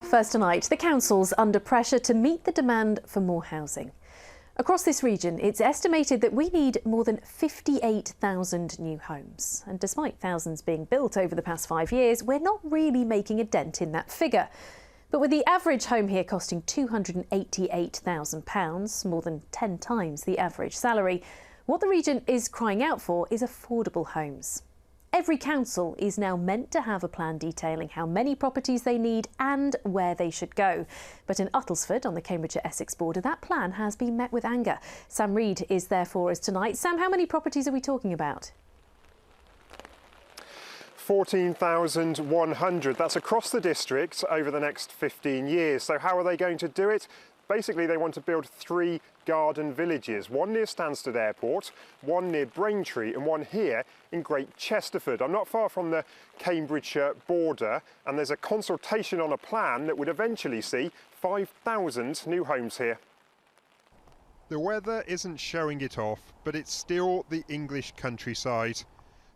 First tonight, the council's under pressure to meet the demand for more housing. Across this region, it's estimated that we need more than 58,000 new homes. And despite thousands being built over the past 5 years, we're not really making a dent in that figure. But with the average home here costing £288,000, more than 10 times the average salary, what the region is crying out for is affordable homes. Every council is now meant to have a plan detailing how many properties they need and where they should go. But in Uttlesford, on the Cambridgeshire-Essex border, that plan has been met with anger. Sam Reid is there for us tonight. Sam, how many properties are we talking about? 14,100. That's across the district over the next 15 years. So how are they going to do it? Basically, they want to build 3 garden villages, one near Stansted Airport, one near Braintree and one here in Great Chesterford. I'm not far from the Cambridgeshire border, and there's a consultation on a plan that would eventually see 5,000 new homes here. The weather isn't showing it off, but it's still the English countryside.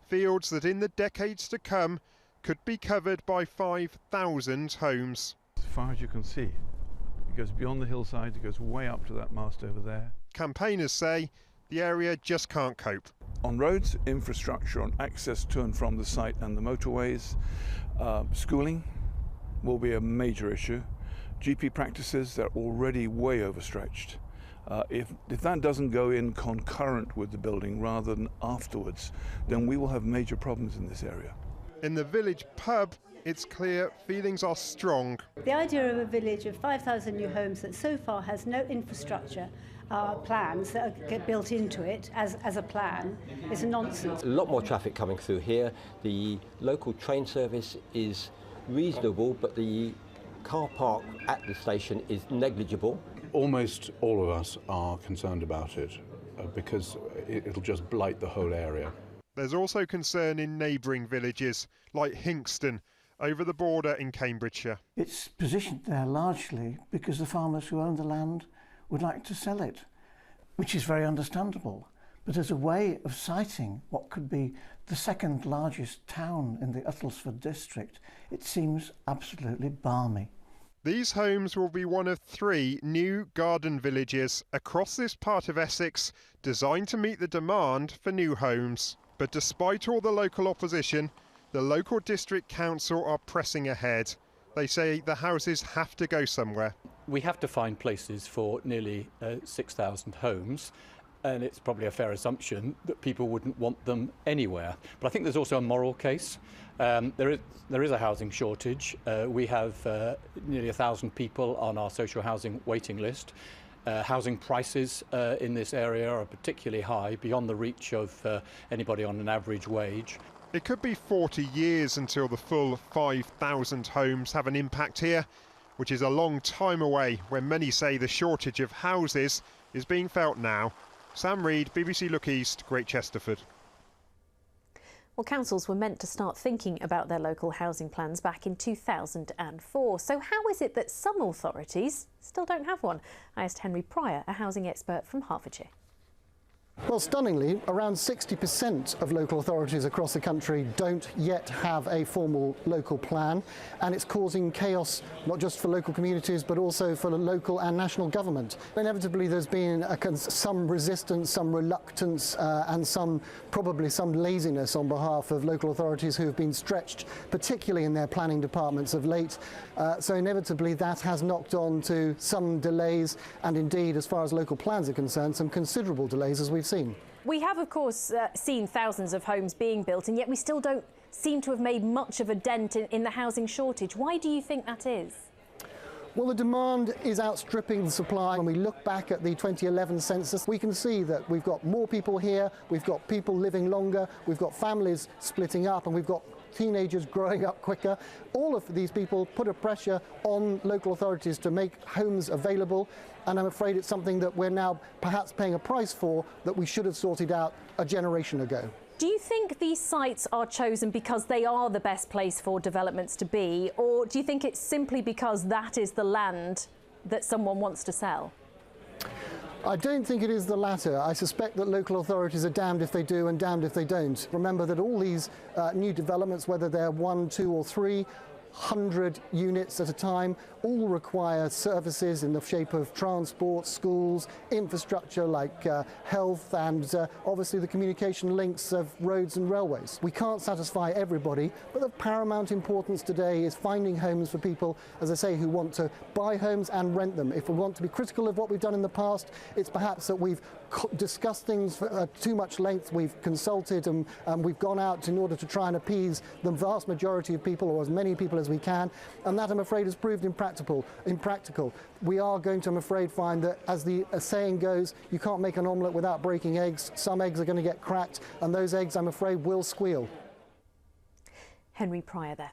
Fields that in the decades to come could be covered by 5,000 homes. As far as you can see. It goes beyond the hillside, it goes way up to that mast over there. Campaigners say the area just can't cope. On roads, infrastructure, on access to and from the site and the motorways, schooling will be a major issue. GP practices, they're already way overstretched. If that doesn't go in concurrent with the building rather than afterwards, then we will have major problems in this area. In the village pub, it's clear feelings are strong. The idea of a village of 5,000 new homes that so far has no infrastructure plans that are built into it as a plan is nonsense. A lot more traffic coming through here. The local train service is reasonable, but the car park at the station is negligible. Almost all of us are concerned about it because it'll just blight the whole area. There's also concern in neighbouring villages like Hinxton, over the border in Cambridgeshire. It's positioned there largely because the farmers who own the land would like to sell it, which is very understandable. But as a way of citing what could be the second largest town in the Uttlesford District, it seems absolutely balmy. These homes will be one of 3 new garden villages across this part of Essex designed to meet the demand for new homes. But despite all the local opposition, the local district council are pressing ahead. They say the houses have to go somewhere. We have to find places for nearly 6,000 homes, and it's probably a fair assumption that people wouldn't want them anywhere. But I think there's also a moral case. There is a housing shortage. We have nearly 1,000 people on our social housing waiting list. Housing prices in this area are particularly high, beyond the reach of anybody on an average wage. It could be 40 years until the full 5,000 homes have an impact here, which is a long time away when many say the shortage of houses is being felt now. Sam Reid, BBC Look East, Great Chesterford. Well, councils were meant to start thinking about their local housing plans back in 2004. So how is it that some authorities still don't have one? I asked Henry Pryor, a housing expert from Hertfordshire. Well, stunningly, around 60% of local authorities across the country don't yet have a formal local plan, and it's causing chaos not just for local communities but also for the local and national government. Inevitably there's been some resistance, some reluctance and probably some laziness on behalf of local authorities who have been stretched, particularly in their planning departments of late. So inevitably that has knocked on to some delays, and indeed, as far as local plans are concerned, some considerable delays as we've seen. We have, of course, seen thousands of homes being built, and yet we still don't seem to have made much of a dent in the housing shortage. Why do you think that is? Well, the demand is outstripping the supply. When we look back at the 2011 census, we can see that we've got more people here, we've got people living longer, we've got families splitting up, and we've got teenagers growing up quicker. All of these people put a pressure on local authorities to make homes available, and I'm afraid it's something that we're now perhaps paying a price for that we should have sorted out a generation ago. Do you think these sites are chosen because they are the best place for developments to be, or do you think it's simply because that is the land that someone wants to sell? I don't think it is the latter. I suspect that local authorities are damned if they do and damned if they don't. Remember that all these new developments, whether they're 1, 2 or 3, 100 units at a time, all require services in the shape of transport, schools, infrastructure like health, and obviously the communication links of roads and railways. We can't satisfy everybody, but of paramount importance today is finding homes for people, as I say, who want to buy homes and rent them. If we want to be critical of what we've done in the past, it's perhaps that we've discussed things for too much length, we've consulted and we've gone out in order to try and appease the vast majority of people, or as many people as we can, and that, I'm afraid, has proved impractical. We are going to, I'm afraid, find that, as the saying goes, you can't make an omelette without breaking eggs. Some eggs are going to get cracked, and those eggs, I'm afraid, will squeal. Henry Pryor there.